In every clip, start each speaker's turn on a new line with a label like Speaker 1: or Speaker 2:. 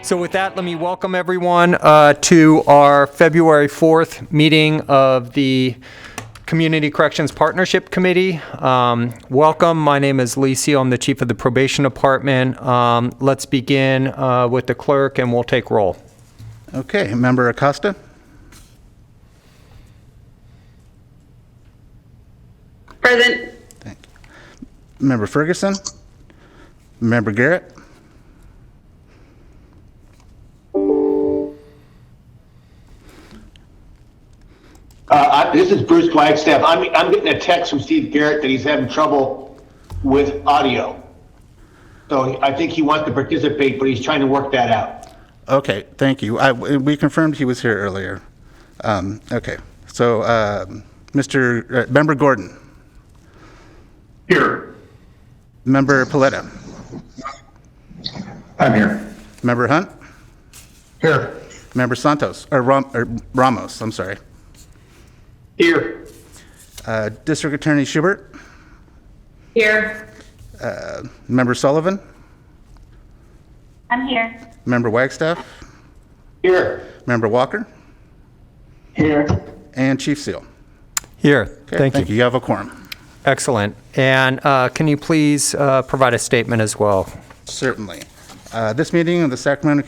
Speaker 1: So with that, let me welcome everyone to our February 4th meeting of the Community Corrections Partnership Committee. Welcome. My name is Lee Seal. I'm the Chief of the Probation Department. Let's begin with the clerk, and we'll take roll.
Speaker 2: Okay, Member Acosta?
Speaker 3: Present.
Speaker 2: Thank you. Member Ferguson? Member Garrett?
Speaker 4: This is Bruce Flagstaff. I'm getting a text from Steve Garrett that he's having trouble with audio. So I think he wants to participate, but he's trying to work that out.
Speaker 2: Okay, thank you. We confirmed he was here earlier. Okay, so Member Gordon?
Speaker 5: Here.
Speaker 2: Member Paletta?
Speaker 5: I'm here.
Speaker 2: Member Hunt?
Speaker 5: Here.
Speaker 2: Member Santos, or Ramos, I'm sorry.
Speaker 4: Here.
Speaker 2: District Attorney Schubert?
Speaker 3: Here.
Speaker 2: Member Sullivan?
Speaker 3: I'm here.
Speaker 2: Member Wagstaff?
Speaker 4: Here.
Speaker 2: Member Walker?
Speaker 5: Here.
Speaker 2: And Chief Seal?
Speaker 1: Here.
Speaker 2: Okay,
Speaker 1: Thank you.
Speaker 2: You have a quorum.
Speaker 1: Excellent. And can you please provide a statement as well?
Speaker 2: Certainly. This meeting of the Sacramento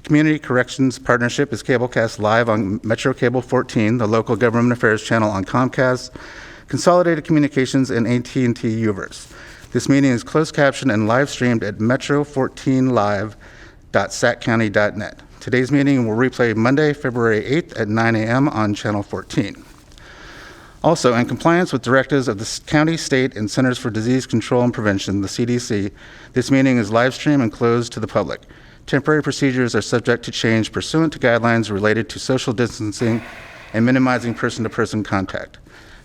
Speaker 2: Community Corrections Partnership is cablecast live on Metro Cable 14, the local government affairs channel on Comcast, Consolidated Communications, and AT&T UVerse. This meeting is closed captioned and live streamed at metro14live.saccounty.net. Today's meeting will replay Monday, February 8th at 9 a.m. on Channel 14. Also, in compliance with directives of the County, State, and Centers for Disease Control and Prevention, the CDC, this meeting is live streamed and closed to the public. Temporary procedures are subject to change pursuant to guidelines related to social distancing and minimizing person-to-person contact.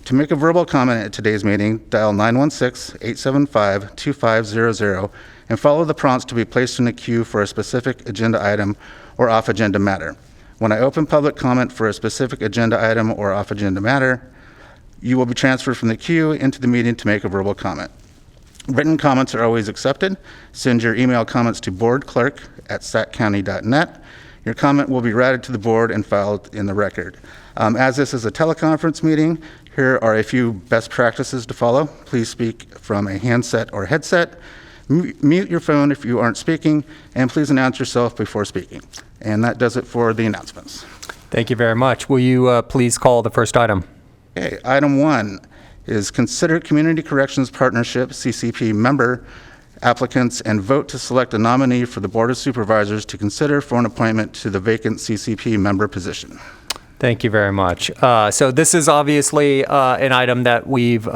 Speaker 2: To make a verbal comment at today's meeting, dial 916-875-2500 and follow the prompts to be placed in a queue for a specific agenda item or off-agenda matter. When I open public comment for a specific agenda item or off-agenda matter, you will be transferred from the queue into the meeting to make a verbal comment. Written comments are always accepted. Send your email comments to boardclerk@saccounty.net. Your comment will be routed to the board and filed in the record. As this is a teleconference meeting, here are a few best practices to follow. Please speak from a handset or headset. Mute your phone if you aren't speaking, and please announce yourself before speaking. And that does it for the announcements.
Speaker 1: Thank you very much. Will you please call the first item?
Speaker 2: Okay, item 1 is consider Community Corrections Partnership, CCP member applicants and vote to select a nominee for the Board of Supervisors to consider for an appointment to the vacant CCP member position.
Speaker 1: Thank you very much. So this is obviously an item that we've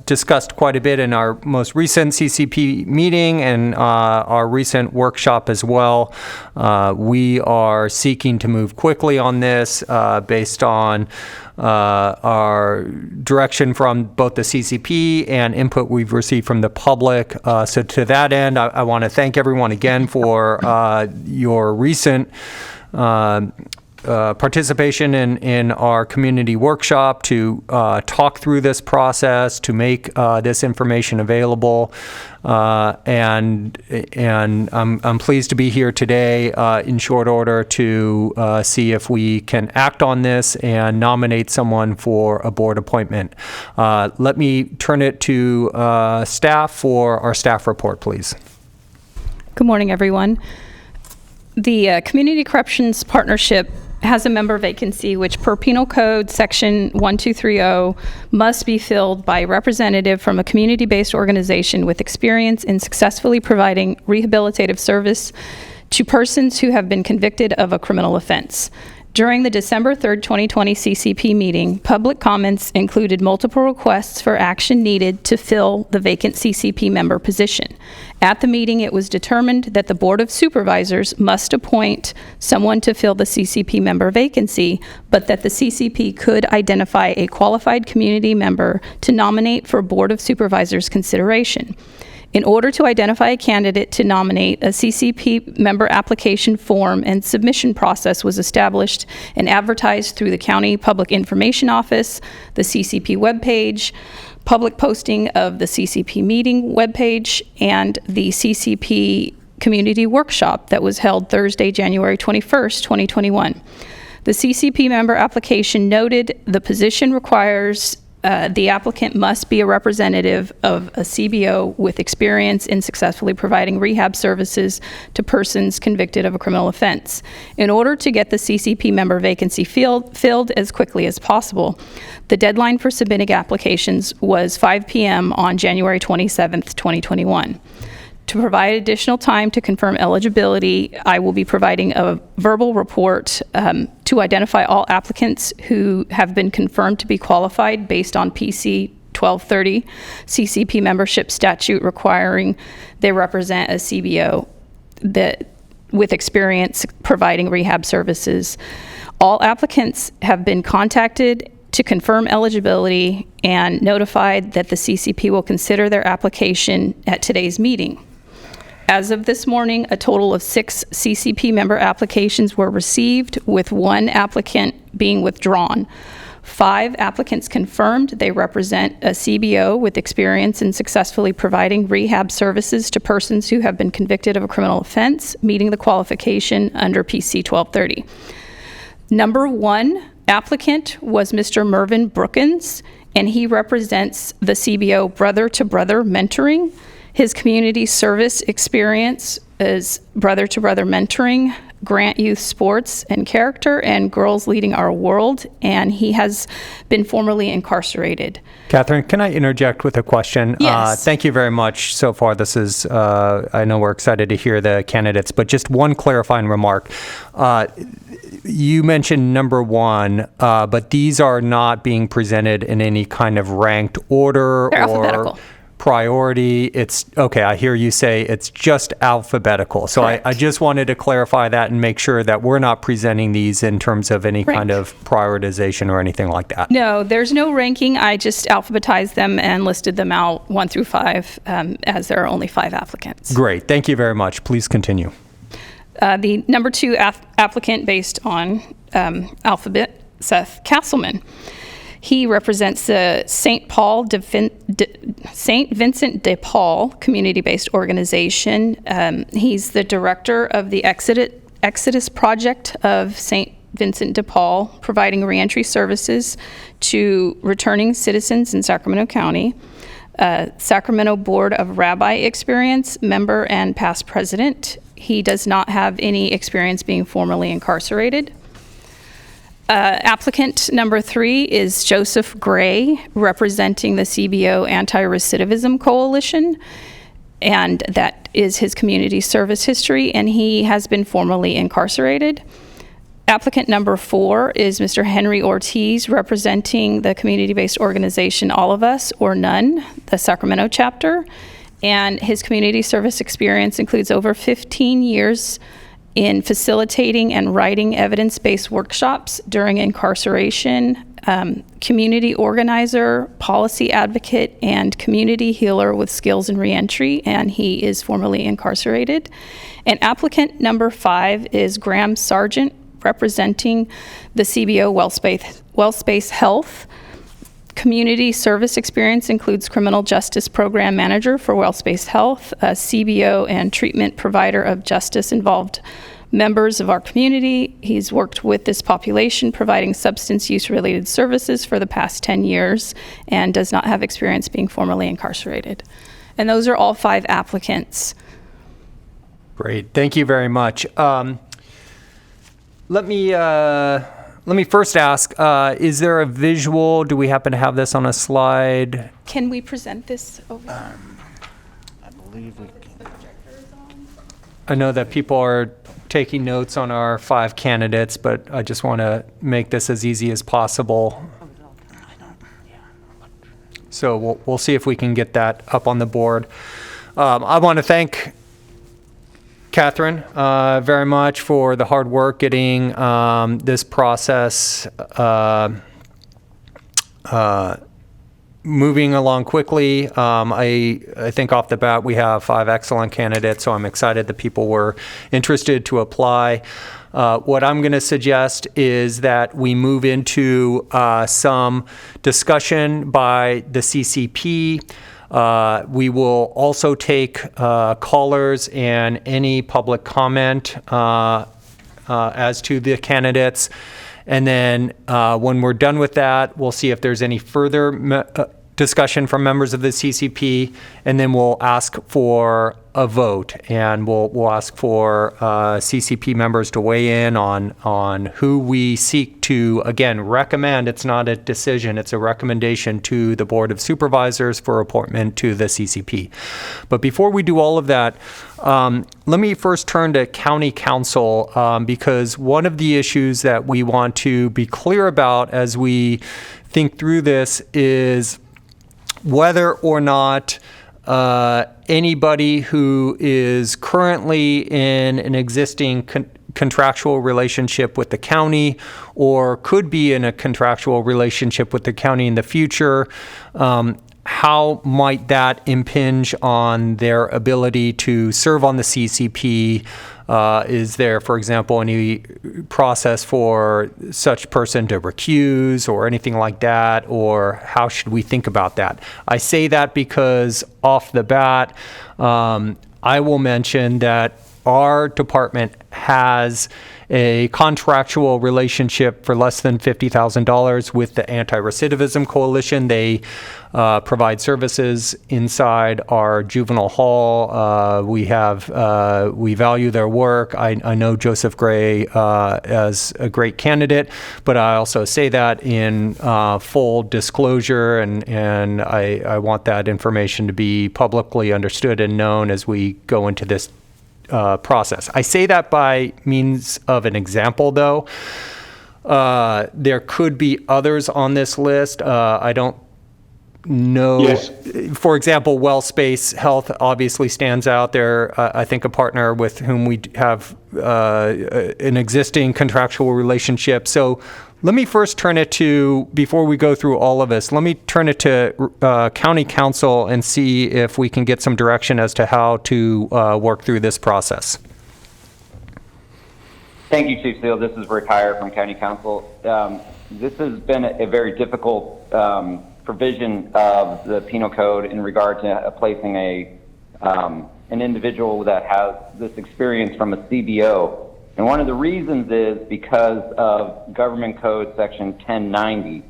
Speaker 1: discussed quite a bit in our most recent CCP meeting and our recent workshop as well. We are seeking to move quickly on this based on our direction from both the CCP and input we've received from the public. So to that end, I want to thank everyone again for your recent participation in our community workshop to talk through this process, to make this information available, and I'm pleased to be here today in short order to see if we can act on this and nominate someone for a board appointment. Let me turn it to staff for our staff report, please.
Speaker 6: Good morning, everyone. The Community Corrections Partnership has a member vacancy which, per Penal Code Section 1230, must be filled by a representative from a community-based organization with experience in successfully providing rehabilitative service to persons who have been convicted of a criminal offense. During the December 3rd, 2020 CCP meeting, public comments included multiple requests for action needed to fill the vacant CCP member position. At the meeting, it was determined that the Board of Supervisors must appoint someone to fill the CCP member vacancy, but that the CCP could identify a qualified community member to nominate for Board of Supervisors consideration. In order to identify a candidate to nominate, a CCP member application form and submission process was established and advertised through the County Public Information Office, the CCP webpage, public posting of the CCP meeting webpage, and the CCP community workshop that was held Thursday, January 21st, 2021. The CCP member application noted the position requires the applicant must be a representative of a CBO with experience in successfully providing rehab services to persons convicted of a criminal offense. In order to get the CCP member vacancy filled as quickly as possible, the deadline for submitting applications was 5 p.m. on January 27th, 2021. To provide additional time to confirm eligibility, I will be providing a verbal report to identify all applicants who have been confirmed to be qualified based on PC 1230 CCP membership statute requiring they represent a CBO with experience providing rehab services. All applicants have been contacted to confirm eligibility and notified that the CCP will consider their application at today's meeting. As of this morning, a total of 6 CCP member applications were received, with 1 applicant being withdrawn. 5 applicants confirmed they represent a CBO with experience in successfully providing rehab services to persons who have been convicted of a criminal offense, meeting the qualification under PC 1230. Number 1 applicant was Mr. Mervyn Brookins, and he represents the CBO Brother to Brother Mentoring. His community service experience is Brother to Brother Mentoring, Grant Youth Sports and Character, and Girls Leading Our World, and he has been formerly incarcerated.
Speaker 1: Catherine, can I interject with a question?
Speaker 6: Yes.
Speaker 1: Thank you very much so far. This is, I know we're excited to hear the candidates, but just one clarifying remark. You mentioned number 1, but these are not being presented in any kind of ranked order
Speaker 6: They're
Speaker 1: or
Speaker 6: alphabetical.
Speaker 1: priority. It's okay. I hear you say it's just alphabetical. So
Speaker 6: Correct.
Speaker 1: I just wanted to clarify that and make sure that we're not presenting these in terms of any kind
Speaker 6: Right.
Speaker 1: of prioritization or anything like that.
Speaker 6: No, there's no ranking. I just alphabetized them and listed them out 1 through 5, as there are only 5 applicants.
Speaker 1: Great. Thank you very much. Please continue.
Speaker 6: The number 2 applicant based on alphabet, Seth Castleman. He represents the St. Vincent de Paul community-based organization. He's the director of the Exodus Project of St. Vincent de Paul, providing reentry services to returning citizens in Sacramento County. Sacramento Board of Rabbi experience, member and past president. He does not have any experience being formerly incarcerated. Applicant number 3 is Joseph Gray, representing the CBO Anti-Recidivism Coalition, and that is his community service history, and he has been formerly incarcerated. Applicant number 4 is Mr. Henry Ortiz, representing the community-based organization All of Us or None, the Sacramento chapter, and his community service experience includes over 15 years in facilitating and writing evidence-based workshops during incarceration, community organizer, policy advocate, and community healer with skills in reentry, and he is formerly incarcerated. And applicant number 5 is Graham Sargent, representing the CBO WellSpace Health. Community service experience includes criminal justice program manager for WellSpace Health, a CBO and treatment provider of justice-involved members of our community. He's worked with this population providing substance use-related services for the past 10 years and does not have experience being formerly incarcerated. And those are all 5 applicants.
Speaker 1: Great. Thank you very much. Let me first ask, is there a visual? Do we happen to have this on a slide?
Speaker 6: Can we present this over?
Speaker 2: I believe we can.
Speaker 1: I know that people are taking notes on our 5 candidates, but I just want to make this as easy as possible. So we'll see if we can get that up on the board. I want to thank Catherine very much for the hard work getting this process moving along quickly. I think off the bat we have 5 excellent candidates, so I'm excited that people were interested to apply. What I'm going to suggest is that we move into some discussion by the CCP. We will also take callers and any public comment as to the candidates. And then when we're done with that, we'll see if there's any further discussion from members of the CCP, and then we'll ask for a vote, and we'll ask for CCP members to weigh in on who we seek to, again, recommend. It's not a decision, it's a recommendation to the Board of Supervisors for appointment to the CCP. But before we do all of that, let me first turn to County Council, because one of the issues that we want to be clear about as we think through this is whether or not anybody who is currently in an existing contractual relationship with the county or could be in a contractual relationship with the county in the future, how might that impinge on their ability to serve on the CCP? Is there, for example, any process for such person to recuse or anything like that? Or how should we think about that? I say that because off the bat, I will mention that our department has a contractual relationship for less than $50,000 with the Anti-Recidivism Coalition. They provide services inside our juvenile hall. We value their work. I know Joseph Gray as a great candidate, but I also say that in full disclosure, and I want that information to be publicly understood and known as we go into this process. I say that by means of an example, though. There could be others on this list. I don't know.
Speaker 4: Yes.
Speaker 1: For example, WellSpace Health obviously stands out. They're, I think, a partner with whom we have an existing contractual relationship. So let me first turn it to, before we go through all of this, let me turn it to County Council and see if we can get some direction as to how to work through this process.
Speaker 7: Thank you, Chief Steele. This is Rick Heyer from County Council. This has been a very difficult provision of the penal code in regard to placing an individual that has this experience from a CBO. And one of the reasons is because of Government Code Section 1090.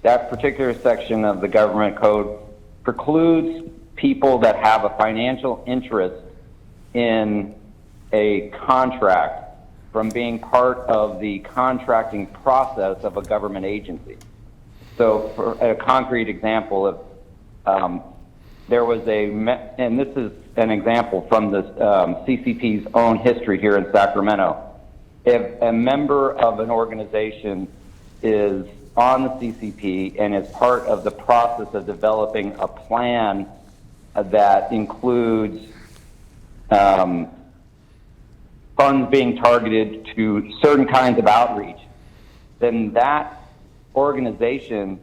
Speaker 7: That particular section of the Government Code precludes people that have a financial interest in a contract from being part of the contracting process of a government agency. So for a concrete example of, there was and this is an example from the CCP's own history here in Sacramento. If a member of an organization is on the CCP and is part of the process of developing a plan that includes funds being targeted to certain kinds of outreach, then that organization,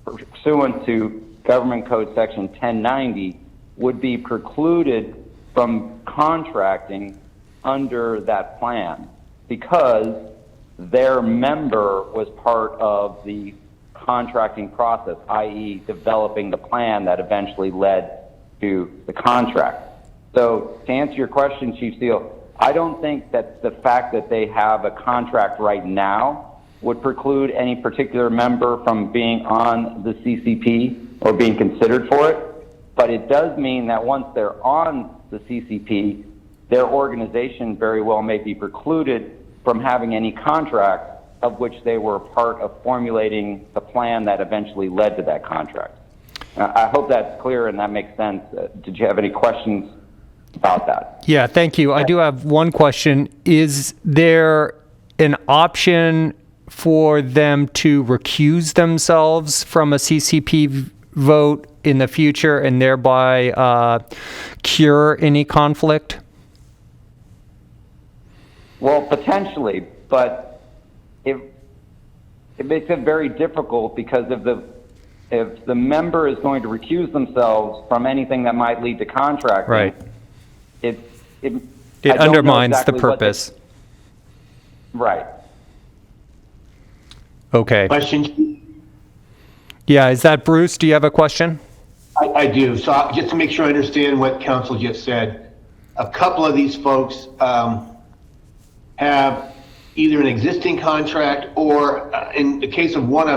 Speaker 7: pursuant to Government Code Section 1090, would be precluded from contracting under that plan because their member was part of the contracting process, i.e. developing the plan that eventually led to the contract. So to answer your question, Chief Steele, I don't think that the fact that they have a contract right now would preclude any particular member from being on the CCP or being considered for it. But it does mean that once they're on the CCP, their organization very well may be precluded from having any contract of which they were part of formulating the plan that eventually led to that contract. I hope that's clear and that makes sense. Did you have any questions about that?
Speaker 1: Yeah, thank you. I do have one question. Is there an option for them to recuse themselves from a CCP vote in the future and thereby cure any conflict?
Speaker 7: Well, potentially, but it makes it very difficult because if the member is going to recuse themselves from anything that might lead to contracting,
Speaker 1: right,
Speaker 7: it
Speaker 1: undermines
Speaker 7: exactly
Speaker 1: the purpose.
Speaker 7: Right.
Speaker 1: Okay.
Speaker 4: Question?
Speaker 1: Yeah, is that Bruce? Do you have a question?
Speaker 4: I do. So just to make sure I understand what council just said, a couple of these folks have either an existing contract or in the case of one,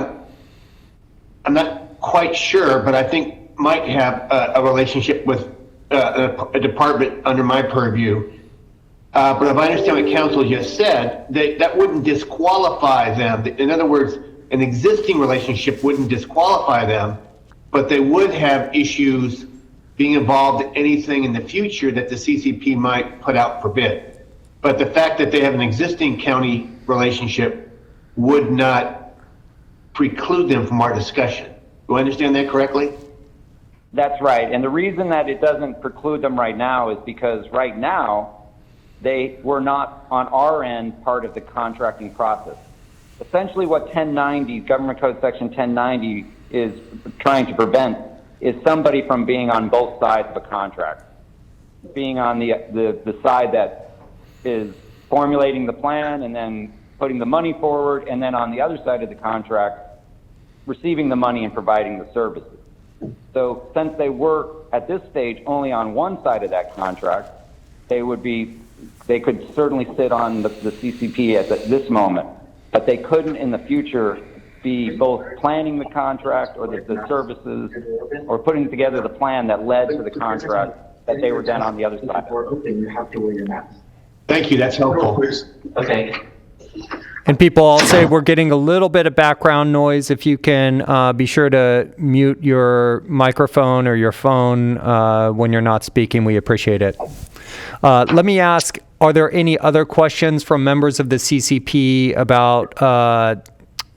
Speaker 4: I'm not quite sure, but I think might have a relationship with a department under my purview. But if I understand what council just said, that wouldn't disqualify them. In other words, an existing relationship wouldn't disqualify them, but they would have issues being involved in anything in the future that the CCP might put out for bid. But the fact that they have an existing county relationship would not preclude them from our discussion. Do I understand that correctly?
Speaker 7: That's right. And the reason that it doesn't preclude them right now is because right now, they were not on our end part of the contracting process. Essentially what 1090, Government Code Section 1090 is trying to prevent is somebody from being on both sides of a contract. Being on the side that is formulating the plan and then putting the money forward, and then on the other side of the contract, receiving the money and providing the services. So since they were at this stage only on one side of that contract, they could certainly sit on the CCP at this moment, but they couldn't in the future be both planning the contract or the services or putting together the plan that led to the contract that they were then on the other side.
Speaker 4: Thank you, that's helpful.
Speaker 5: Okay.
Speaker 1: And people, I'll say we're getting a little bit of background noise. If you can be sure to mute your microphone or your phone when you're not speaking, we appreciate it. Let me ask, are there any other questions from members of the CCP about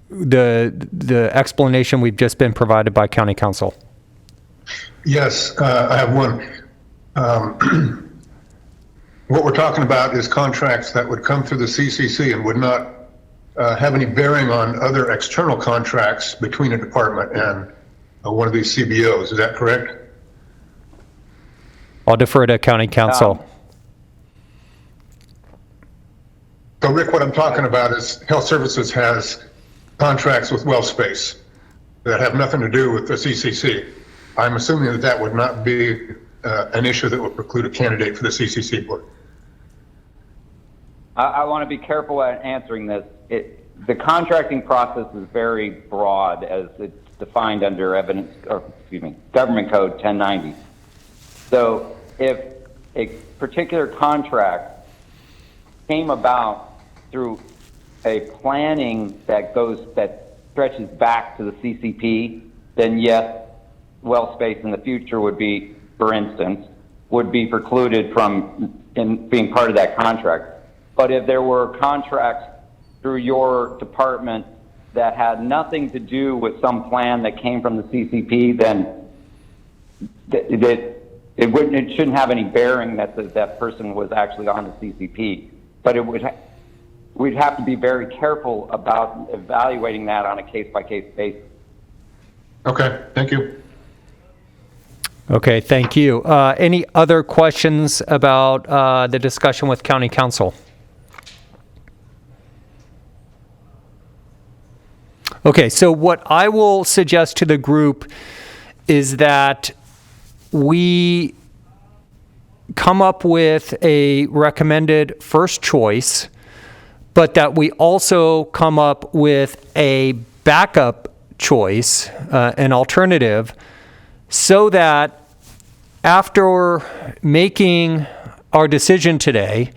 Speaker 1: the explanation we've just been provided by County Council?
Speaker 5: Yes, I have one. What we're talking about is contracts that would come through the CCC and would not have any bearing on other external contracts between a department and one of these CBOs. Is that correct?
Speaker 1: I'll defer to County Council.
Speaker 5: So Rick, what I'm talking about is Health Services has contracts with WellSpace that have nothing to do with the CCC. I'm assuming that that would not be an issue that would preclude a candidate for the CCC board.
Speaker 7: I want to be careful at answering this. The contracting process is very broad as it's defined under Government Code 1090. So if a particular contract came about through a planning that stretches back to the CCP, then yes, WellSpace in the future would be, for instance, would be precluded from being part of that contract. But if there were contracts through your department that had nothing to do with some plan that came from the CCP, then it shouldn't have any bearing that that person was actually on the CCP. But we'd have to be very careful about evaluating that on a case-by-case basis.
Speaker 5: Okay, thank you.
Speaker 1: Okay, thank you. Any other questions about the discussion with County Council? Okay, so what I will suggest to the group is that we come up with a recommended first choice, but that we also come up with a backup choice, an alternative, so that after making our decision today,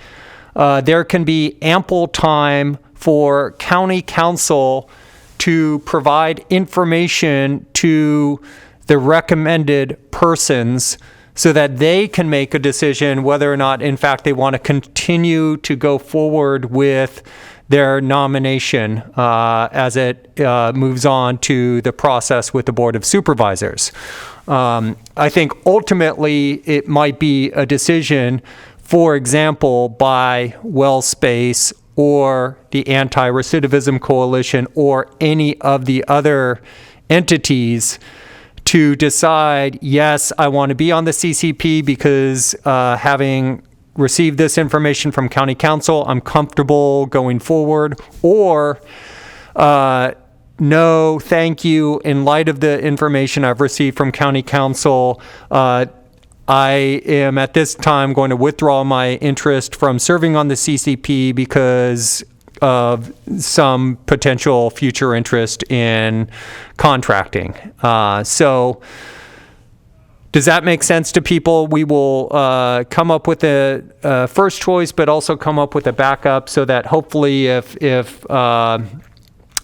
Speaker 1: there can be ample time for County Council to provide information to the recommended persons so that they can make a decision whether or not, in fact, they want to continue to go forward with their nomination as it moves on to the process with the Board of Supervisors. I think ultimately it might be a decision, for example, by WellSpace or the Anti-Recidivism Coalition or any of the other entities to decide, yes, I want to be on the CCP because having received this information from County Council, I'm comfortable going forward, or no, thank you. In light of the information I've received from County Council, I am at this time going to withdraw my interest from serving on the CCP because of some potential future interest in contracting. So does that make sense to people? We will come up with a first choice, but also come up with a backup so that hopefully if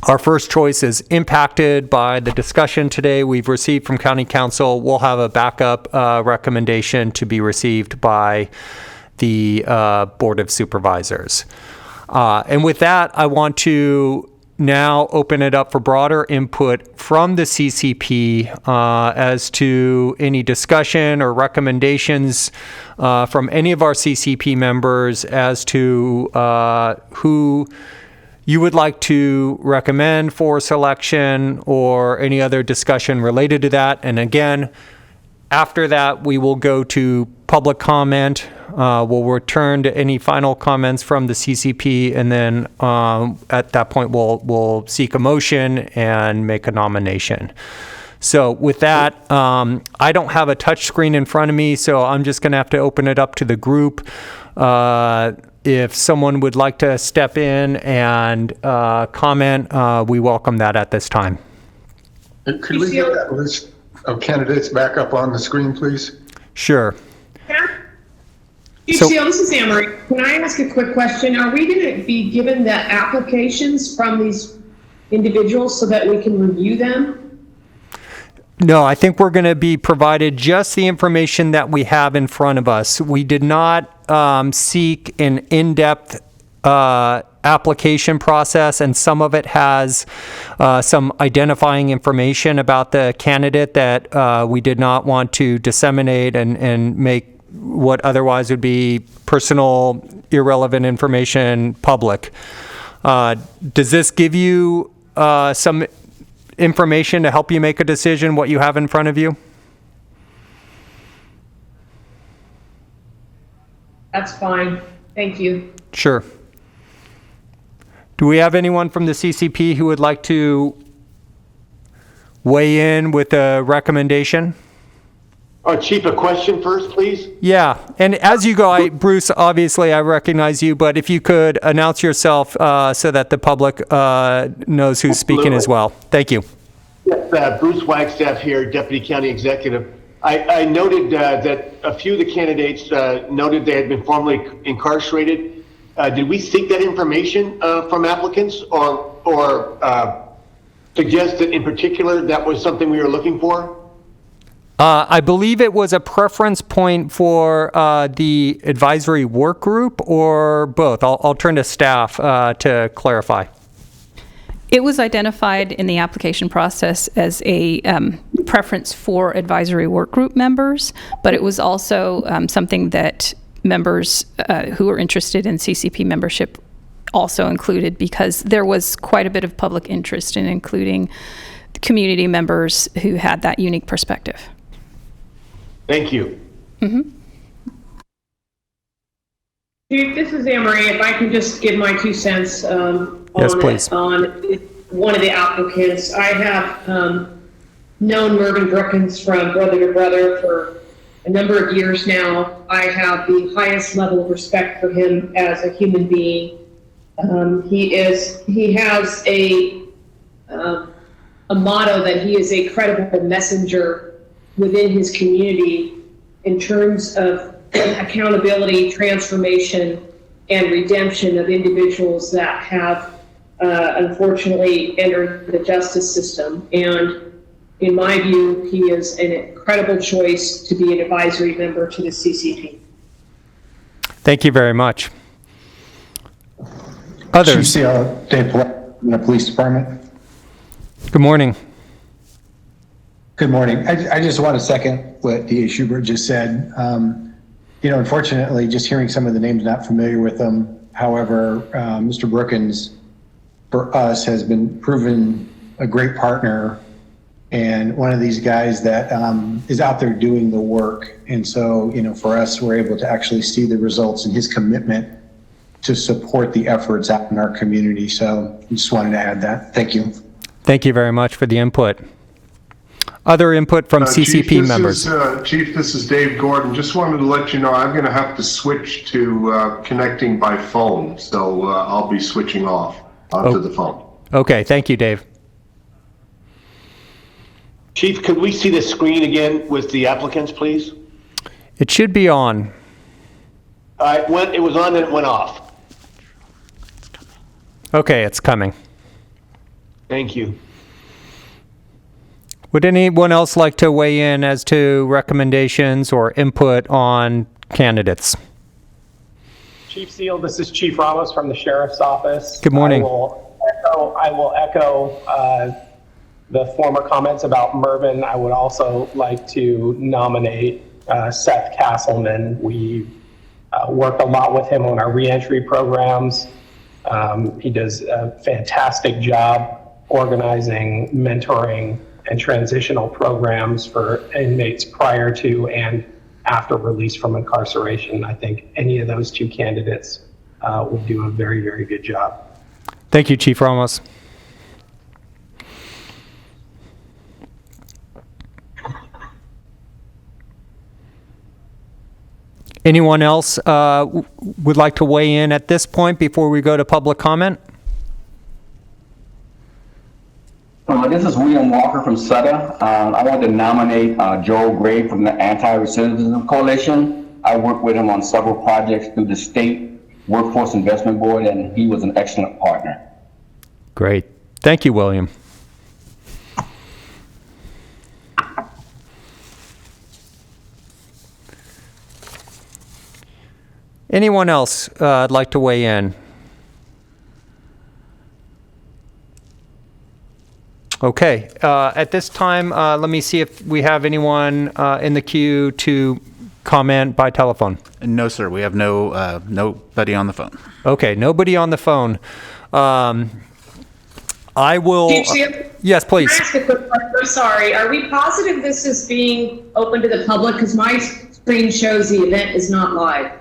Speaker 1: our first choice is impacted by the discussion today we've received from County Council, we'll have a backup recommendation to be received by the Board of Supervisors. And with that, I want to now open it up for broader input from the CCP as to any discussion or recommendations from any of our CCP members as to who you would like to recommend for selection or any other discussion related to that. And again, after that, we will go to public comment. We'll return to any final comments from the CCP, and then at that point, we'll seek a motion and make a nomination. So with that, I don't have a touch screen in front of me, so I'm just going to have to open it up to the group. If someone would like to step in and comment, we welcome that at this time.
Speaker 5: Could we get that list of candidates back up on the screen, please?
Speaker 1: Sure.
Speaker 3: Chief Seal, this is Anne-Marie. Can I ask a quick question? Are we going to be given the applications from these individuals so that we can review them?
Speaker 1: No, I think we're going to be provided just the information that we have in front of us. We did not seek an in-depth application process, and some of it has some identifying information about the candidate that we did not want to disseminate and make what otherwise would be personal, irrelevant information public. Does this give you some information to help you make a decision, what you have in front of you?
Speaker 3: That's fine. Thank you.
Speaker 1: Sure. Do we have anyone from the CCP who would like to weigh in with a recommendation?
Speaker 4: Chief, a question first, please?
Speaker 1: Yeah, and as you go, Bruce, obviously I recognize you, but if you could announce yourself so that the public knows who's speaking as well. Thank you.
Speaker 4: Yes, Bruce Wagstaff here, Deputy County Executive. I noted that a few of the candidates noted they had been formerly incarcerated. Did we seek that information from applicants or suggest that in particular that was something we were looking for?
Speaker 1: I believe it was a preference point for the advisory work group or both. I'll turn to staff to clarify.
Speaker 6: It was identified in the application process as a preference for advisory work group members, but it was also something that members who are interested in CCP membership also included, because there was quite a bit of public interest in including community members who had that unique perspective.
Speaker 4: Thank you.
Speaker 3: Chief, this is Anne-Marie. If I can just give my 2 cents
Speaker 1: Yes, please.
Speaker 3: on one of the applicants. I have known Mervyn Brookins from brother to brother for a number of years now. I have the highest level of respect for him as a human being. He has a motto that he is a credible messenger within his community in terms of accountability, transformation, and redemption of individuals that have unfortunately entered the justice system. And in my view, he is an incredible choice to be an advisory member to the CCP.
Speaker 1: Thank you very much.
Speaker 8: Chief
Speaker 1: Others?
Speaker 8: Seal, Dave Paulette from the Police Department.
Speaker 1: Good morning.
Speaker 8: Good morning. I just want to second what D.A. Schubert just said. Unfortunately, just hearing some of the names, not familiar with them. However, Mr. Brookins, for us, has been proven a great partner and one of these guys that is out there doing the work. And so, for us, we're able to actually see the results and his commitment to support the efforts out in our community. So I just wanted to add that. Thank you.
Speaker 1: Thank you very much for the input. Other input from CCP members.
Speaker 9: Chief, this is Dave Gordon. Just wanted to let you know I'm going to have to switch to connecting by phone, so I'll be switching off onto the phone.
Speaker 1: Okay, thank you, Dave.
Speaker 4: Chief, could we see the screen again with the applicants, please?
Speaker 1: It should be on.
Speaker 4: It was on, then it went off.
Speaker 1: Okay, it's coming.
Speaker 4: Thank you.
Speaker 1: Would anyone else like to weigh in as to recommendations or input on candidates?
Speaker 10: Chief Seal, this is Chief Ramos from the Sheriff's Office.
Speaker 1: Good morning.
Speaker 10: I will echo the former comments about Mervyn. I would also like to nominate Seth Castleman. We worked a lot with him on our reentry programs. He does a fantastic job organizing, mentoring, and transitional programs for inmates prior to and after release from incarceration. I think any of those two candidates would do a very, very good job.
Speaker 1: Thank you, Chief Ramos. Anyone else would like to weigh in at this point before we go to public comment?
Speaker 11: This is William Walker from Sutter. I want to nominate Joel Gray from the Anti-Recidivism Coalition. I worked with him on several projects through the State Workforce Investment Board, and he was an excellent partner.
Speaker 1: Great. Thank you, William. Anyone else like to weigh in? Okay. At this time, let me see if we have anyone in the queue to comment by telephone.
Speaker 2: No, sir. We have nobody on the phone.
Speaker 1: Okay, nobody on the phone. I will.
Speaker 3: Chief Seal?
Speaker 1: Yes, please.
Speaker 3: Can I ask a quick question? I'm sorry. Are we positive this is being open to the public? Because my screen shows the event is not live.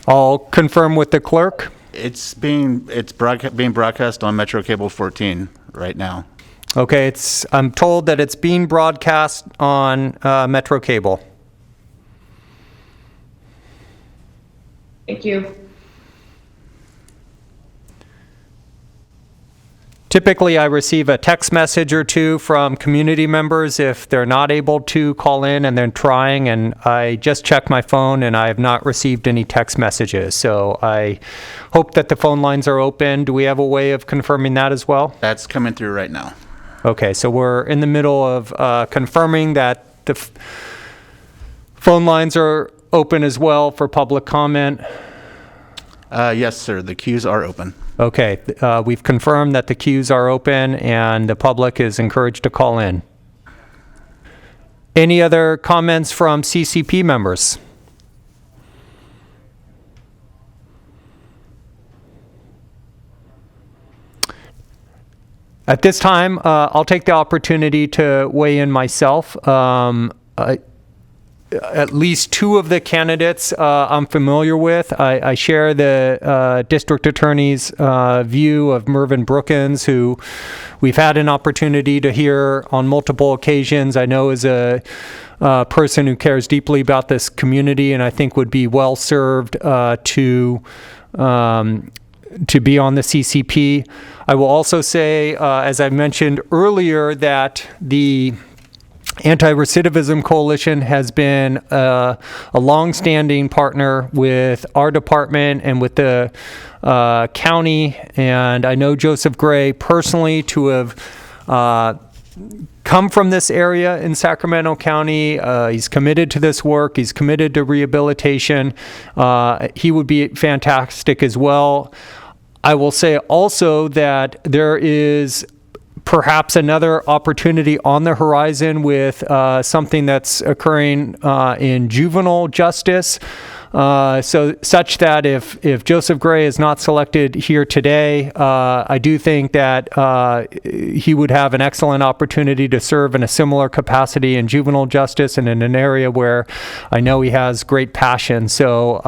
Speaker 1: I'll confirm with the clerk.
Speaker 2: It's being broadcast on Metro Cable 14 right now.
Speaker 1: Okay, I'm told that it's being broadcast on Metro Cable.
Speaker 3: Thank you.
Speaker 1: Typically, I receive a text message or two from community members if they're not able to call in and they're trying, and I just checked my phone and I have not received any text messages. So I hope that the phone lines are open. Do we have a way of confirming that as well?
Speaker 2: That's coming through right now.
Speaker 1: Okay, so we're in the middle of confirming that the phone lines are open as well for public comment.
Speaker 2: Yes, sir. The queues are open.
Speaker 1: Okay, we've confirmed that the queues are open and the public is encouraged to call in. Any other comments from CCP members? At this time, I'll take the opportunity to weigh in myself. At least two of the candidates I'm familiar with. I share the district attorney's view of Mervyn Brookins, who we've had an opportunity to hear on multiple occasions. I know is a person who cares deeply about this community, and I think would be well served to be on the CCP. I will also say, as I mentioned earlier, that the Anti-Recidivism Coalition has been a long-standing partner with our department and with the county, and I know Joseph Gray personally to have come from this area in Sacramento County. He's committed to this work. He's committed to rehabilitation. He would be fantastic as well. I will say also that there is perhaps another opportunity on the horizon with something that's occurring in juvenile justice. So such that if Joseph Gray is not selected here today, I do think that he would have an excellent opportunity to serve in a similar capacity in juvenile justice and in an area where I know he has great passion. So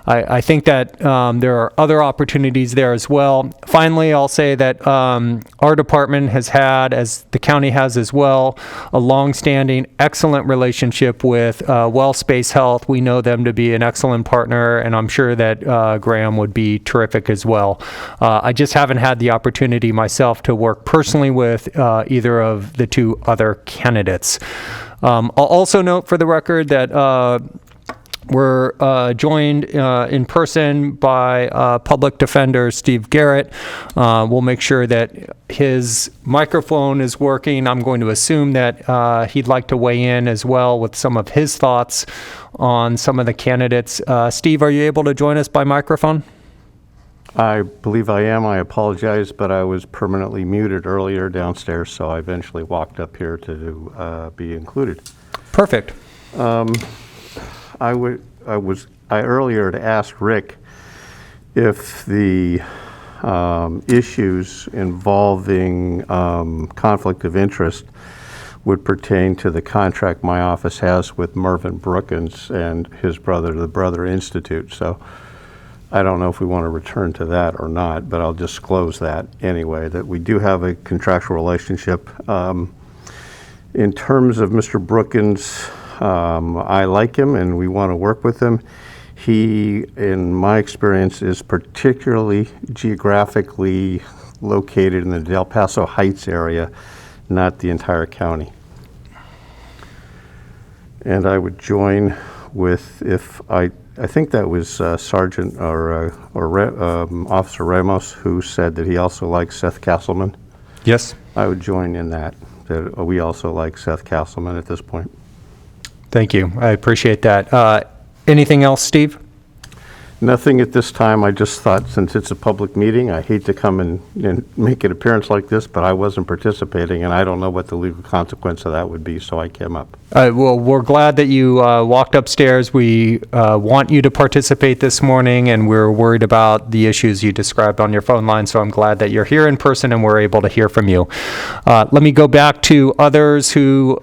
Speaker 1: I think that there are other opportunities there as well. Finally, I'll say that our department has had, as the county has as well, a long-standing, excellent relationship with WellSpace Health. We know them to be an excellent partner, and I'm sure that Graham would be terrific as well. I just haven't had the opportunity myself to work personally with either of the two other candidates. I'll also note for the record that we're joined in person by Public Defender Steve Garrett. We'll make sure that his microphone is working. I'm going to assume that he'd like to weigh in as well with some of his thoughts on some of the candidates. Steve, are you able to join us by microphone?
Speaker 12: I believe I am. I apologize, but I was permanently muted earlier downstairs, so I eventually walked up here to be included.
Speaker 1: Perfect.
Speaker 12: I earlier to ask Rick if the issues involving conflict of interest would pertain to the contract my office has with Mervyn Brookins and his brother, the Brother Institute. So I don't know if we want to return to that or not, but I'll disclose that anyway, that we do have a contractual relationship. In terms of Mr. Brookins, I like him and we want to work with him. He, in my experience, is particularly geographically located in the Del Paso Heights area, not the entire county. And I would join with, if I think that was Sergeant or Officer Ramos who said that he also likes Seth Castleman.
Speaker 1: Yes.
Speaker 12: I would join in that we also like Seth Castleman at this point.
Speaker 1: Thank you. I appreciate that. Anything else, Steve?
Speaker 12: Nothing at this time. I just thought, since it's a public meeting, I hate to come and make an appearance like this, but I wasn't participating, and I don't know what the legal consequence of that would be, so I came up.
Speaker 1: Well, we're glad that you walked upstairs. We want you to participate this morning, and we're worried about the issues you described on your phone line, so I'm glad that you're here in person and we're able to hear from you. Let me go back to others who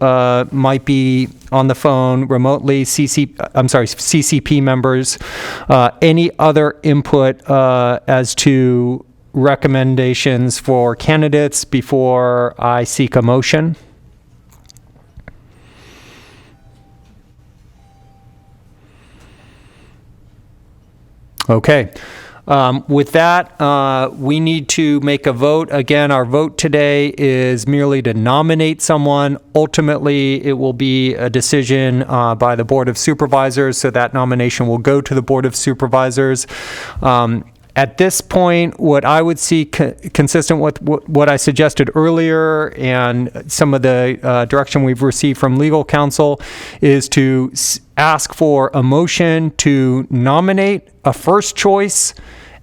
Speaker 1: might be on the phone remotely, CCP members. Any other input as to recommendations for candidates before I seek a motion? Okay. With that, we need to make a vote. Again, our vote today is merely to nominate someone. Ultimately, it will be a decision by the Board of Supervisors, so that nomination will go to the Board of Supervisors. At this point, what I would see consistent with what I suggested earlier and some of the direction we've received from legal counsel is to ask for a motion to nominate a first choice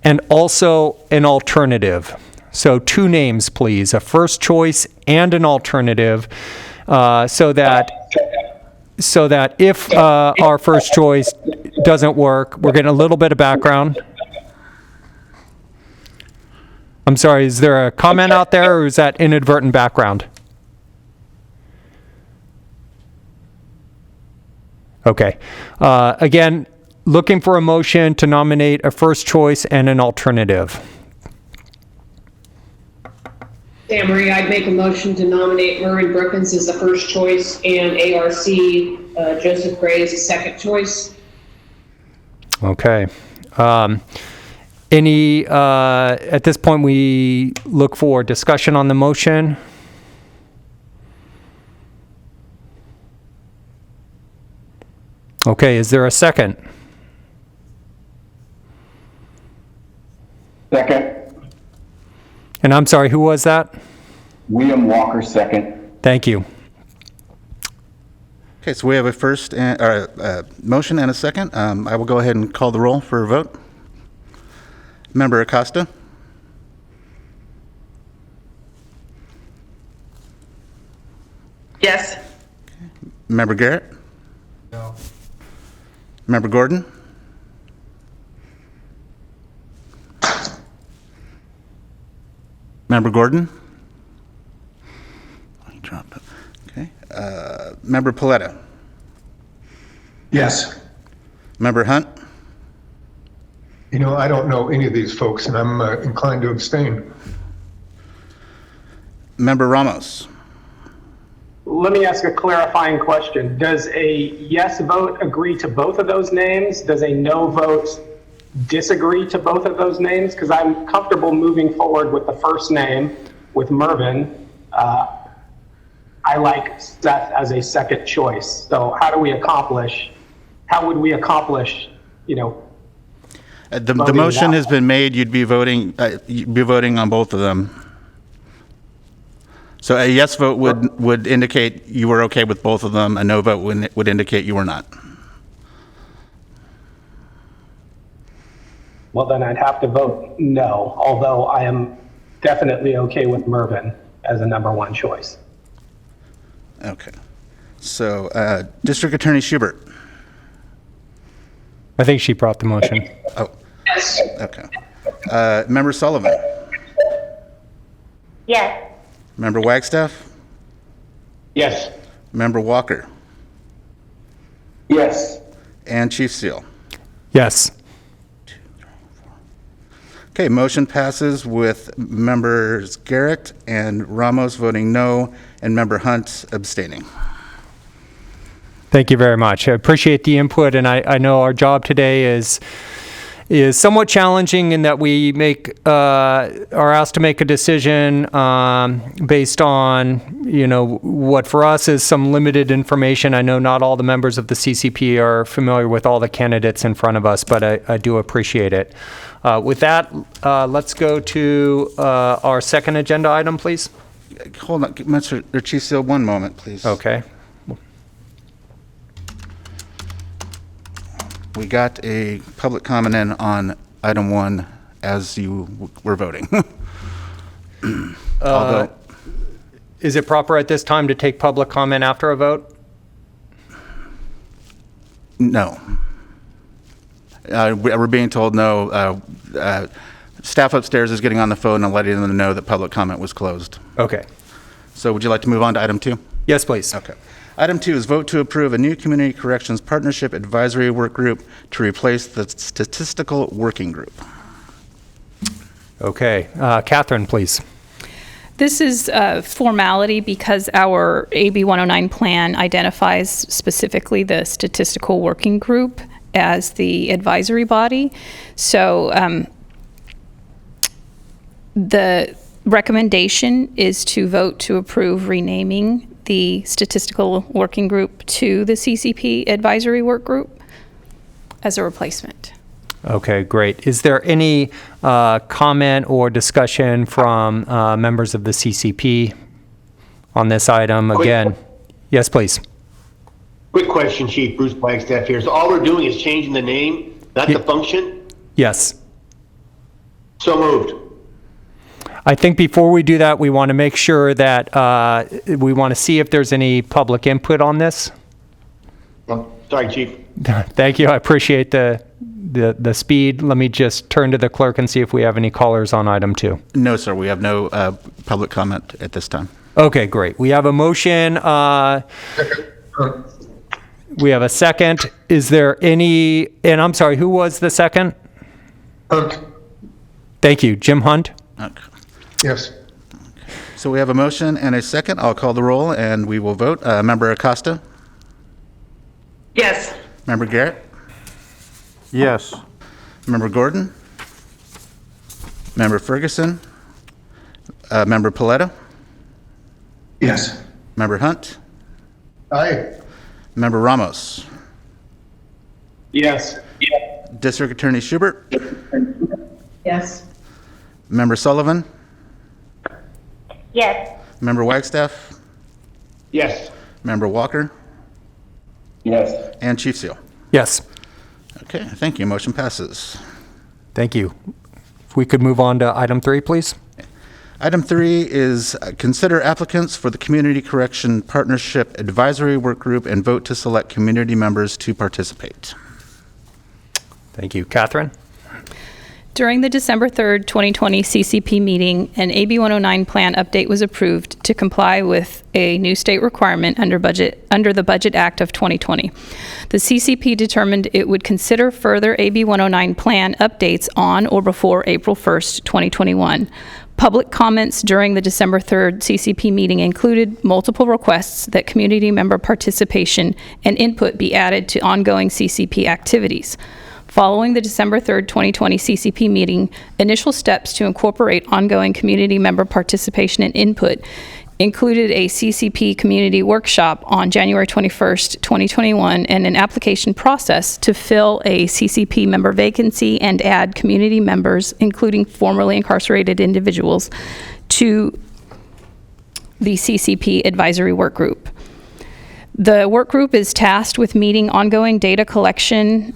Speaker 1: and also an alternative. So 2 names, please, a first choice and an alternative, so that if our first choice doesn't work, we're getting a little bit of background. I'm sorry, is there a comment out there, or is that inadvertent background? Okay. Again, looking for a motion to nominate a first choice and an alternative.
Speaker 3: Sam Marie, I'd make a motion to nominate Mervyn Brookins as the first choice and ARC Joseph Gray as the second choice.
Speaker 1: Okay. At this point, we look for discussion on the motion. Okay, is there a second?
Speaker 11: Second.
Speaker 1: And I'm sorry, who was that?
Speaker 11: William Walker, second.
Speaker 1: Thank you.
Speaker 2: Okay, so we have a motion and a second. I will go ahead and call the roll for a vote. Member Acosta?
Speaker 13: Yes.
Speaker 2: Member Garrett? No. Member Gordon? Member Gordon? I dropped it. Okay. Member Paletta?
Speaker 8: Yes.
Speaker 2: Member Hunt?
Speaker 5: You know, I don't know any of these folks, and I'm inclined to abstain.
Speaker 2: Member Ramos.
Speaker 10: Let me ask a clarifying question. Does a yes vote agree to both of those names? Does a no vote disagree to both of those names? Because I'm comfortable moving forward with the first name, with Mervyn. I like Seth as a second choice. So how would we accomplish,
Speaker 2: The
Speaker 10: voting
Speaker 2: motion
Speaker 10: that
Speaker 2: has been made, you'd be voting on both of them. So a yes vote would indicate you were okay with both of them, a no vote would indicate you were not.
Speaker 10: Well, then I'd have to vote no, although I am definitely okay with Mervyn as a number one choice.
Speaker 2: Okay. So, District Attorney Schubert.
Speaker 1: I think she brought the motion.
Speaker 2: Oh, okay. Member Sullivan.
Speaker 13: Yes.
Speaker 2: Member Wagstaff.
Speaker 4: Yes.
Speaker 2: Member Walker.
Speaker 11: Yes.
Speaker 2: And Chief Steele.
Speaker 1: Yes.
Speaker 2: Okay, motion passes with members Garrett and Ramos voting no and member Hunt abstaining.
Speaker 1: Thank you very much. I appreciate the input, and I know our job today is somewhat challenging in that we are asked to make a decision based on, what for us is some limited information. I know not all the members of the CCP are familiar with all the candidates in front of us, but I do appreciate it. With that, let's go to our second agenda item, please.
Speaker 2: Hold on, Mr. Chief Steele, one moment, please.
Speaker 1: Okay.
Speaker 2: We got a public comment in on item 1 as you were voting. Although,
Speaker 1: Is it proper at this time to take public comment after a vote?
Speaker 2: no. We're being told no. Staff upstairs is getting on the phone and letting them know that public comment was closed.
Speaker 1: Okay.
Speaker 2: So would you like to move on to item 2?
Speaker 1: Yes, please.
Speaker 2: Okay. Item 2 is vote to approve a new Community Corrections Partnership Advisory Work Group to replace the Statistical Working Group.
Speaker 1: Okay. Catherine, please.
Speaker 6: This is a formality because our AB 109 plan identifies specifically the statistical working group as the advisory body. So the recommendation is to vote to approve renaming the statistical working group to the CCP advisory work group as a replacement.
Speaker 1: Okay, great. Is there any comment or discussion from members of the CCP on this item? Again, yes, please.
Speaker 4: Quick question, Chief Bruce Flagstaff here. So all we're doing is changing the name, not the function?
Speaker 1: Yes.
Speaker 4: So moved.
Speaker 1: I think before we do that, we want to make sure that we want to see if there's any public input on this.
Speaker 4: Sorry, Chief.
Speaker 1: Thank you. I appreciate the speed. Let me just turn to the clerk and see if we have any callers on item 2.
Speaker 2: No, sir. We have no public comment at this time.
Speaker 1: Okay, great. We have a motion. We have a second. Is there any, and I'm sorry, who was the second?
Speaker 5: Hunt.
Speaker 1: Thank you. Jim Hunt?
Speaker 2: Okay.
Speaker 5: Yes.
Speaker 2: So we have a motion and a second. I'll call the roll and we will vote. Member Acosta?
Speaker 13: Yes.
Speaker 2: Member Garrett?
Speaker 12: Yes.
Speaker 2: Member Gordon? Member Ferguson? Member Paletta?
Speaker 8: Yes.
Speaker 2: Member Hunt?
Speaker 5: Aye.
Speaker 2: Member Ramos?
Speaker 10: Yes.
Speaker 2: District Attorney Schubert?
Speaker 3: Yes.
Speaker 2: Member Sullivan?
Speaker 13: Yes.
Speaker 2: Member Wagstaff?
Speaker 4: Yes.
Speaker 2: Member Walker?
Speaker 11: Yes.
Speaker 2: And Chief Seal?
Speaker 1: Yes.
Speaker 2: Okay, thank you. Motion passes.
Speaker 1: Thank you. If we could move on to item 3, please.
Speaker 2: Item 3 is consider applicants for the Community Correction Partnership Advisory Work Group and vote to select community members to participate.
Speaker 1: Thank you. Catherine?
Speaker 6: During the December 3rd, 2020 CCP meeting, an AB 109 plan update was approved to comply with a new state requirement under the Budget Act of 2020. The CCP determined it would consider further AB 109 plan updates on or before April 1st, 2021. Public comments during the December 3rd CCP meeting included multiple requests that community member participation and input be added to ongoing CCP activities. Following the December 3rd, 2020 CCP meeting, initial steps to incorporate ongoing community member participation and input included a CCP community workshop on January 21st, 2021, and an application process to fill a CCP member vacancy and add community members, including formerly incarcerated individuals, to the CCP advisory work group. The work group is tasked with meeting ongoing data collection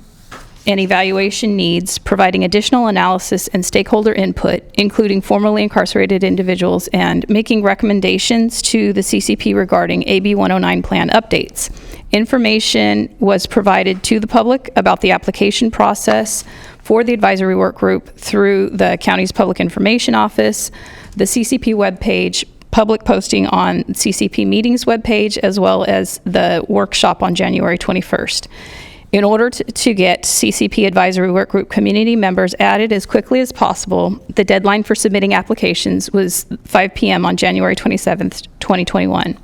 Speaker 6: and evaluation needs, providing additional analysis and stakeholder input, including formerly incarcerated individuals, and making recommendations to the CCP regarding AB 109 plan updates. Information was provided to the public about the application process for the advisory work group through the county's public information office, the CCP webpage, public posting on CCP meetings webpage, as well as the workshop on January 21st. In order to get CCP Advisory Workgroup community members added as quickly as possible, the deadline for submitting applications was 5 p.m. on January 27th, 2021.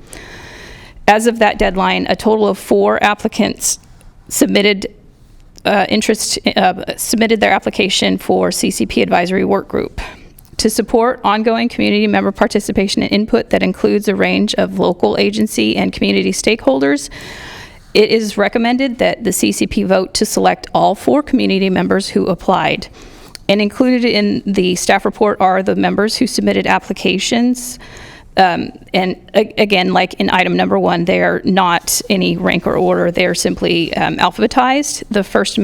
Speaker 6: As of that deadline, a total of 4 applicants submitted their application for CCP Advisory Workgroup. To support ongoing community member participation and input that includes a range of local agency and community stakeholders, it is recommended that the CCP vote to select all 4 community members who applied. And included in the staff report are the members who submitted applications. Again, like in item number 1, they are not any rank or order. They are simply alphabetized. The first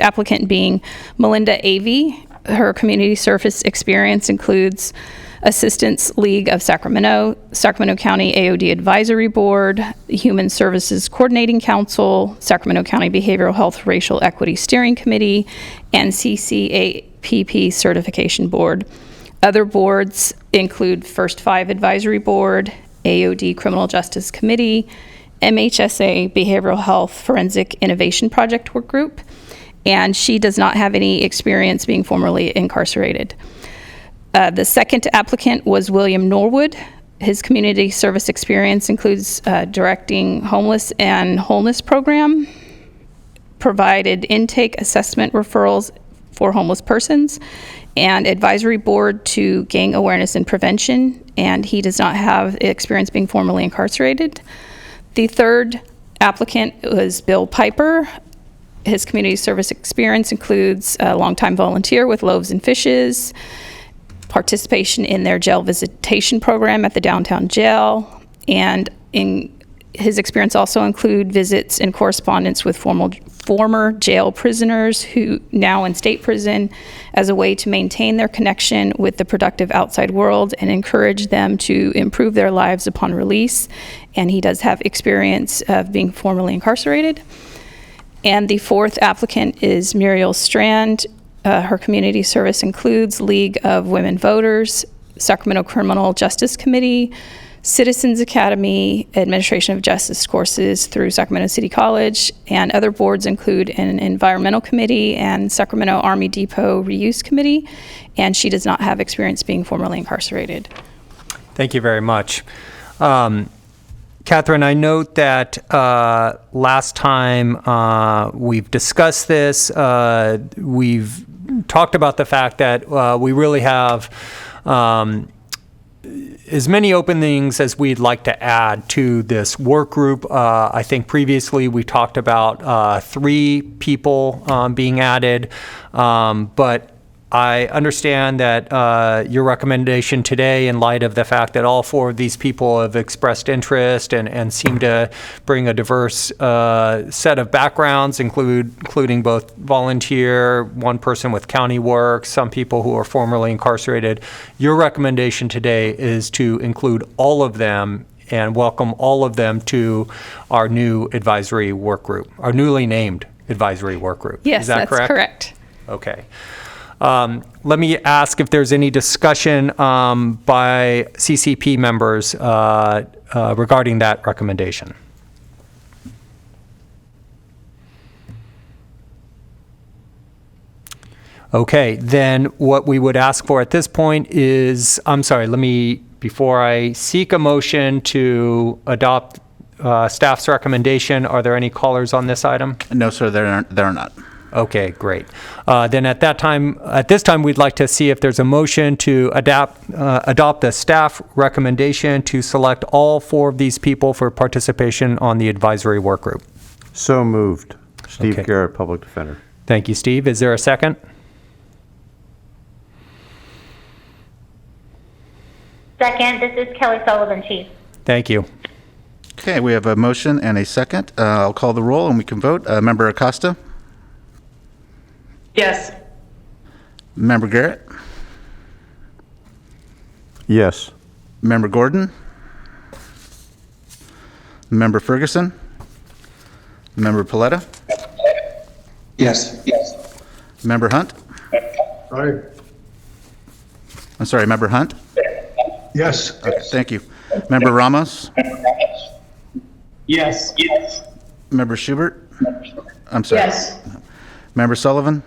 Speaker 6: applicant being Melinda Avey. Her community service experience includes Assistance League of Sacramento, Sacramento County AOD Advisory Board, Human Services Coordinating Council, Sacramento County Behavioral Health Racial Equity Steering Committee, and CCAPP Certification Board. Other boards include First 5 Advisory Board, AOD Criminal Justice Committee, MHSA Behavioral Health Forensic Innovation Project Work Group, and she does not have any experience being formerly incarcerated. The second applicant was William Norwood. His community service experience includes directing homeless and wholeness program, provided intake assessment referrals for homeless persons, and advisory board to gang awareness and prevention, and he does not have experience being formerly incarcerated. The third applicant was Bill Piper. His community service experience includes a longtime volunteer with Loaves and Fishes, participation in their jail visitation program at the downtown jail, and his experience also include visits and correspondence with former jail prisoners who now in state prison as a way to maintain their connection with the productive outside world and encourage them to improve their lives upon release. And he does have experience of being formerly incarcerated. And the fourth applicant is Muriel Strand. Her community service includes League of Women Voters, Sacramento Criminal Justice Committee, Citizens Academy, Administration of Justice courses through Sacramento City College, and other boards include an Environmental Committee and Sacramento Army Depot Reuse Committee, and she does not have experience being formerly incarcerated.
Speaker 1: Thank you very much. Catherine, I note that last time we've discussed this, we've talked about the fact that we really have as many openings as we'd like to add to this work group. I think previously we talked about 3 people being added, but I understand that your recommendation today, in light of the fact that all 4 of these people have expressed interest and seem to bring a diverse set of backgrounds, including both volunteer, one person with county work, some people who are formerly incarcerated. Your recommendation today is to include all of them and welcome all of them to our new advisory work group, our newly named advisory work group.
Speaker 6: Yes,
Speaker 1: Is that
Speaker 6: that's
Speaker 1: correct?
Speaker 6: correct.
Speaker 1: Okay. Let me ask if there's any discussion by CCP members regarding that recommendation. Okay, then what we would ask for at this point is, I'm sorry, before I seek a motion to adopt staff's recommendation, are there any callers on this item?
Speaker 2: No, sir, there are not.
Speaker 1: Okay, great. Then at this time, we'd like to see if there's a motion to adopt the staff recommendation to select all 4 of these people for participation on the advisory work group.
Speaker 12: So moved. Steve
Speaker 1: Okay.
Speaker 12: Garrett, Public Defender.
Speaker 1: Thank you, Steve. Is there a second?
Speaker 13: Second, this is Kelly Sullivan, Chief.
Speaker 1: Thank you.
Speaker 2: Okay, we have a motion and a second. I'll call the roll and we can vote. Member Acosta?
Speaker 3: Yes.
Speaker 2: Member Garrett?
Speaker 12: Yes.
Speaker 2: Member Gordon? Member Ferguson? Member Paletta?
Speaker 8: Yes.
Speaker 2: Member Hunt?
Speaker 5: Aye.
Speaker 2: I'm sorry, Member Hunt?
Speaker 5: Yes.
Speaker 2: Okay, thank you. Member Ramos?
Speaker 10: Yes.
Speaker 2: Member Schubert? I'm sorry.
Speaker 3: Yes.
Speaker 2: Member Sullivan?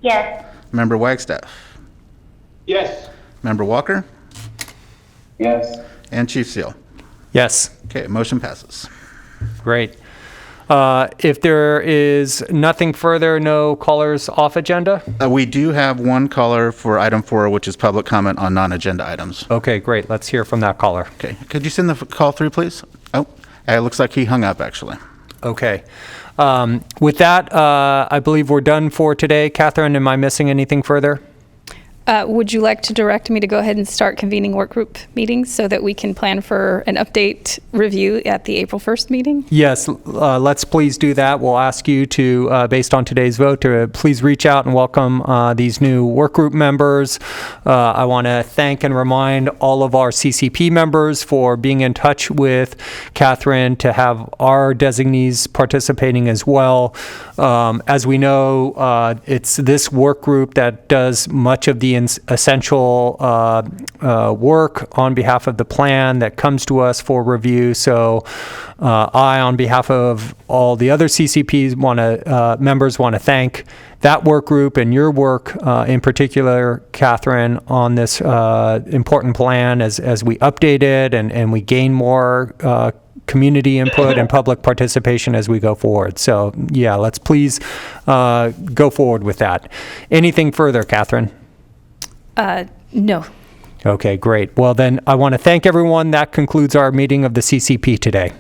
Speaker 13: Yes.
Speaker 2: Member Wagstaff?
Speaker 4: Yes.
Speaker 2: Member Walker?
Speaker 11: Yes.
Speaker 2: And Chief Seal.
Speaker 1: Yes.
Speaker 2: Okay, motion passes.
Speaker 1: Great. If there is nothing further, no callers off agenda?
Speaker 2: We do have one caller for item 4, which is public comment on non-agenda items.
Speaker 1: Okay, great. Let's hear from that caller.
Speaker 2: Okay, could you send the call through, please? Oh, it looks like he hung up, actually.
Speaker 1: Okay. With that, I believe we're done for today. Catherine, am I missing anything further?
Speaker 6: Would you like to direct me to go ahead and start convening work group meetings so that we can plan for an update review at the April 1st meeting?
Speaker 1: Yes, let's please do that. We'll ask you to, based on today's vote, to please reach out and welcome these new work group members. I want to thank and remind all of our CCP members for being in touch with Catherine to have our designees participating as well. As we know, it's this work group that does much of the essential work on behalf of the plan that comes to us for review. So I, on behalf of all the other CCPs, members want to thank that work group and your work in particular, Catherine, on this important plan as we update it and we gain more community input and public participation as we go forward. So yeah, let's please go forward with that. Anything further, Catherine?
Speaker 6: No.
Speaker 1: Okay, great. Well, then I want to thank everyone. That concludes our meeting of the CCP today.